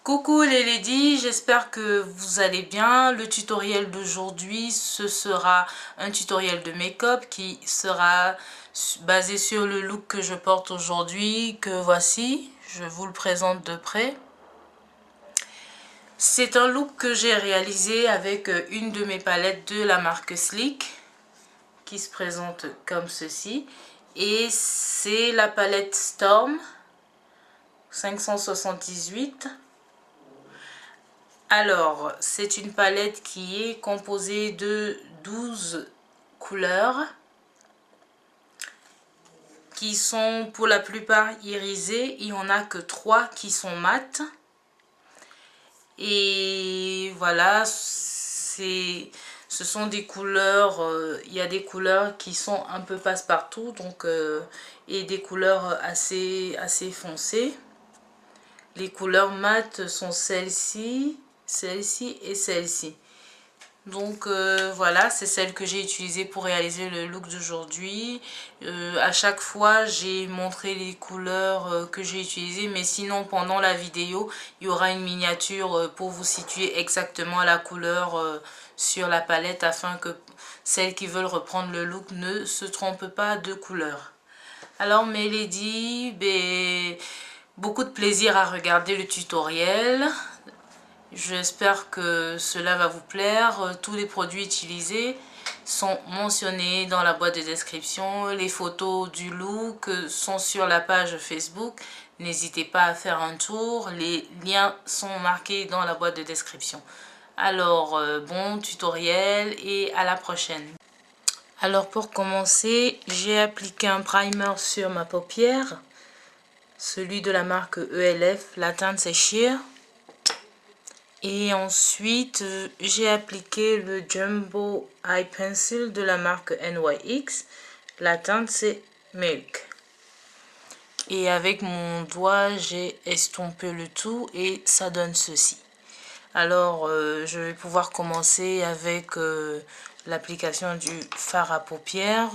Coucou les ladies, j'espère que vous allez bien. Le tutoriel d'aujourd'hui, ce sera un tutoriel de make-up qui sera basé sur le look que je porte aujourd'hui, que voici. Je vous le présente de près. C'est un look que j'ai réalisé avec une de mes palettes de la marque Sleek, qui se présente comme ceci. Et c'est la palette Storm 578. Alors, c'est une palette qui est composée de 12 couleurs qui sont pour la plupart irisées. Il n'y en a que 3 qui sont mates. Et voilà, ce sont des couleurs, il y a des couleurs qui sont un peu passe-partout, donc et des couleurs assez foncées. Les couleurs mates sont celle-ci, celle-ci et celle-ci. Donc voilà, c'est celle que j'ai utilisée pour réaliser le look d'aujourd'hui. À chaque fois, j'ai montré les couleurs que j'ai utilisées, mais sinon pendant la vidéo, il y aura une miniature pour vous situer exactement la couleur sur la palette afin que celles qui veulent reprendre le look ne se trompent pas de couleur. Alors mes ladies, beaucoup de plaisir à regarder le tutoriel. J'espère que cela va vous plaire. Tous les produits utilisés sont mentionnés dans la boîte de description. Les photos du look sont sur la page Facebook. N'hésitez pas à faire un tour. Les liens sont marqués dans la boîte de description. Alors, bon tutoriel et à la prochaine. Alors pour commencer, j'ai appliqué un primer sur ma paupière. Celui de la marque ELF, la teinte c'est Sheer. Et ensuite, j'ai appliqué le Jumbo Eye Pencil de la marque NYX. La teinte, c'est Milk. Et avec mon doigt, j'ai estompé le tout et ça donne ceci. Alors, je vais pouvoir commencer avec l'application du fard à paupières.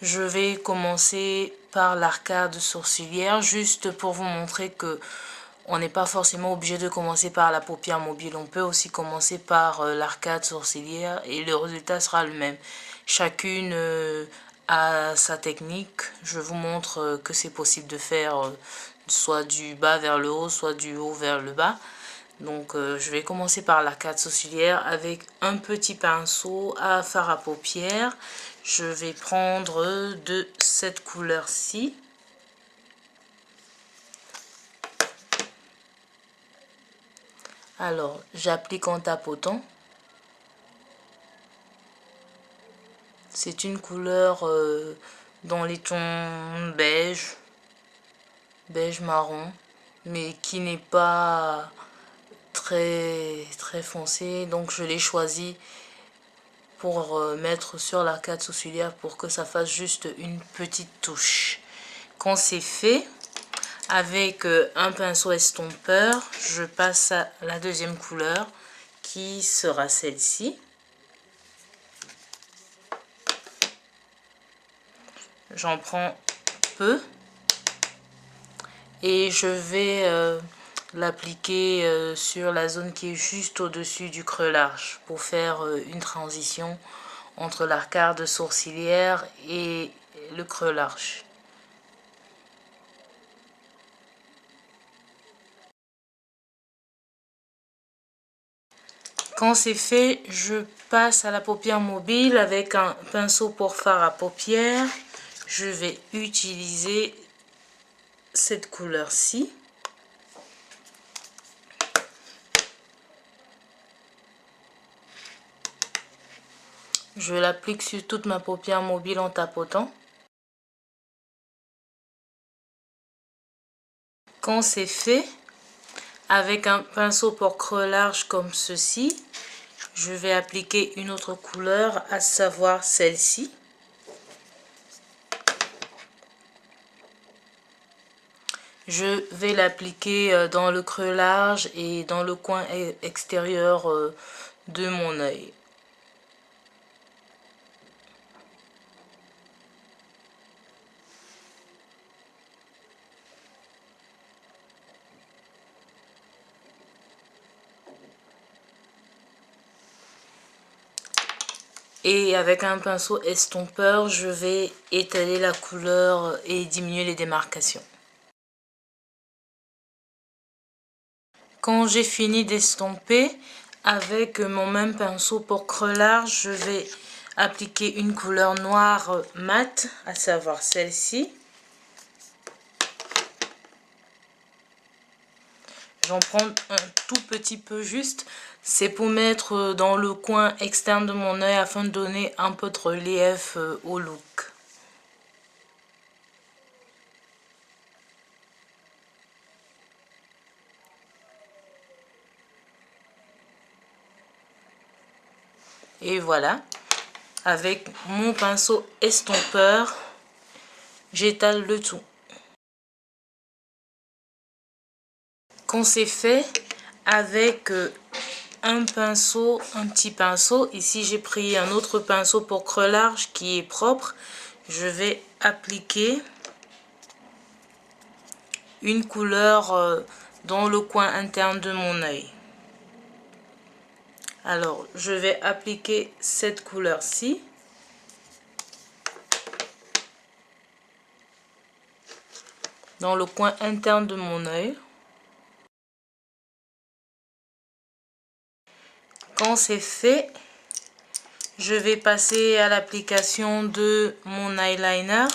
Je vais commencer par l'arcade sourcilière, juste pour vous montrer que on n'est pas forcément obligé de commencer par la paupière mobile. On peut aussi commencer par l'arcade sourcilière et le résultat sera le même. Chacune a sa technique. Je vous montre que c'est possible de faire soit du bas vers le haut, soit du haut vers le bas. Donc je vais commencer par l'arcade sourcilière avec un petit pinceau à fard à paupières. Je vais prendre de cette couleur-ci. Alors, j'applique en tapotant. C'est une couleur dans les tons beige, beige marron, mais qui n'est pas très foncé. Donc, je l'ai choisi pour mettre sur l'arcade sourcilière pour que ça fasse juste une petite touche. Quand c'est fait, avec un pinceau estompeur, je passe à la deuxième couleur qui sera celle-ci. J'en prends peu et je vais l'appliquer sur la zone qui est juste au-dessus du creux large pour faire une transition entre l'arcade sourcilière et le creux large. Quand c'est fait, je passe à la paupière mobile avec un pinceau pour fard à paupières. Je vais utiliser cette couleur-ci. Je l'applique sur toute ma paupière mobile en tapotant. Quand c'est fait, avec un pinceau pour creux large comme ceci, je vais appliquer une autre couleur, à savoir celle-ci. Je vais l'appliquer dans le creux large et dans le coin extérieur de mon œil. Et avec un pinceau estompeur, je vais étaler la couleur et diminuer les démarcations. Quand j'ai fini d'estomper, avec mon même pinceau pour creux large, je vais appliquer une couleur noire mat, à savoir celle-ci. J'en prends un tout petit peu juste. C'est pour mettre dans le coin externe de mon œil afin de donner un peu de relief au look. Et voilà, avec mon pinceau estompeur, j'étale le tout. Quand c'est fait, avec un petit pinceau, ici j'ai pris un autre pinceau pour creux large qui est propre, je vais appliquer une couleur dans le coin interne de mon œil. Alors, je vais appliquer cette couleur-ci. Dans le coin interne de mon œil. Quand c'est fait, je vais passer à l'application de mon eyeliner,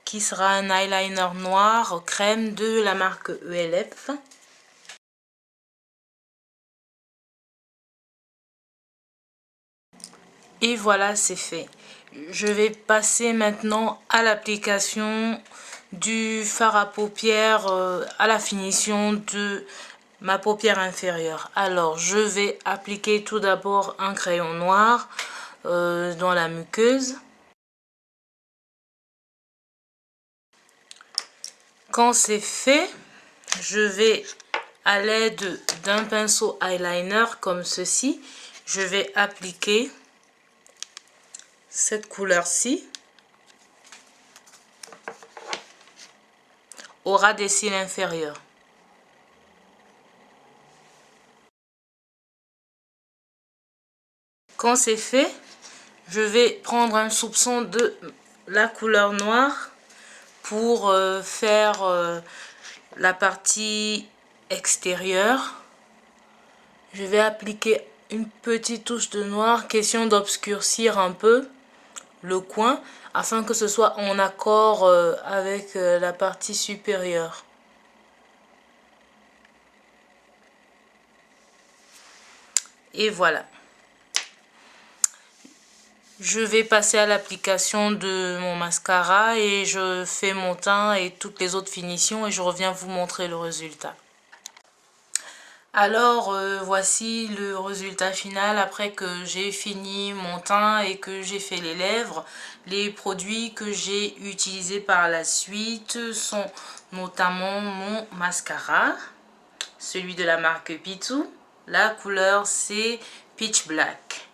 qui sera un eyeliner noir crème de la marque ELF. Et voilà, c'est fait. Je vais passer maintenant à l'application du fard à paupières à la finition de ma paupière inférieure. Alors, je vais appliquer tout d'abord un crayon noir dans la muqueuse. Quand c'est fait, je vais, à l'aide d'un pinceau eyeliner comme ceci, je vais appliquer cette couleur-ci au ras des cils inférieurs. Quand c'est fait, je vais prendre un soupçon de la couleur noire pour faire la partie extérieure. Je vais appliquer une petite touche de noir, question d'obscurcir un peu le coin afin que ce soit en accord avec la partie supérieure. Et voilà. Je vais passer à l'application de mon mascara et je fais mon teint et toutes les autres finitions et je reviens vous montrer le résultat. Alors voici le résultat final après que j'ai fini mon teint et que j'ai fait les lèvres. Les produits que j'ai utilisés par la suite sont notamment mon mascara, celui de la marque Pitou. La couleur c'est Peach Black.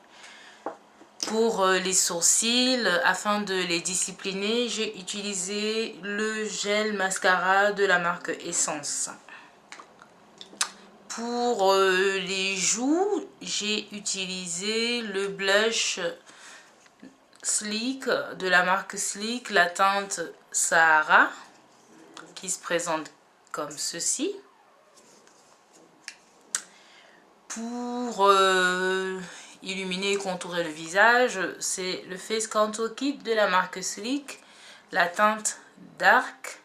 Pour les sourcils, afin de les discipliner, j'ai utilisé le gel mascara de la marque Essence. Pour les joues, j'ai utilisé le blush Sleek de la marque Sleek, la teinte Sahara, qui se présente comme ceci. Pour illuminer et contourer le visage, c'est le Face Contour Kit de la marque Sleek, la teinte Dark.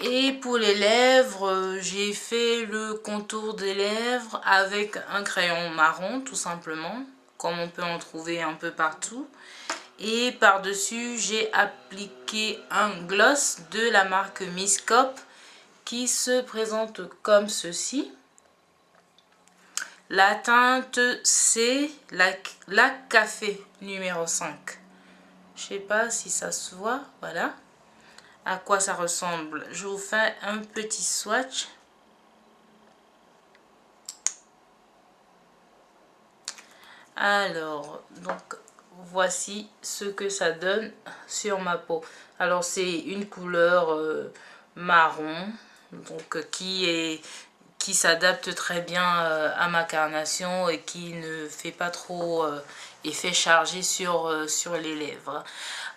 Et pour les lèvres, j'ai fait le contour des lèvres avec un crayon marron tout simplement, comme on peut en trouver un peu partout. Et par-dessus, j'ai appliqué un gloss de la marque Miss Cop qui se présente comme ceci. La teinte c'est la café numéro 5. Je sais pas si ça se voit, voilà. à quoi ça ressemble. Je vous fais un petit swatch. Alors, donc voici ce que ça donne sur ma peau. Alors c'est une couleur marron, donc qui s'adapte très bien à ma carnation et qui ne fait pas trop effet chargé sur les lèvres.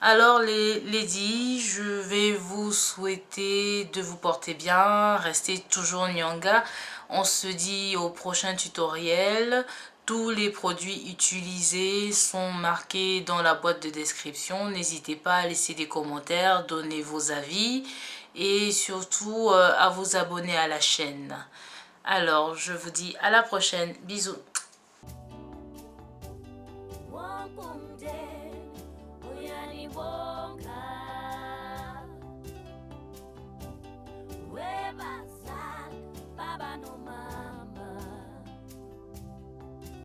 Alors les ladies, je vais vous souhaiter de vous porter bien, restez toujours Nyanga. On se dit au prochain tutoriel. Tous les produits utilisés sont marqués dans la boîte de description. N'hésitez pas à laisser des commentaires, donner vos avis et surtout à vous abonner à la chaîne. Alors, je vous dis à la prochaine. Bisous.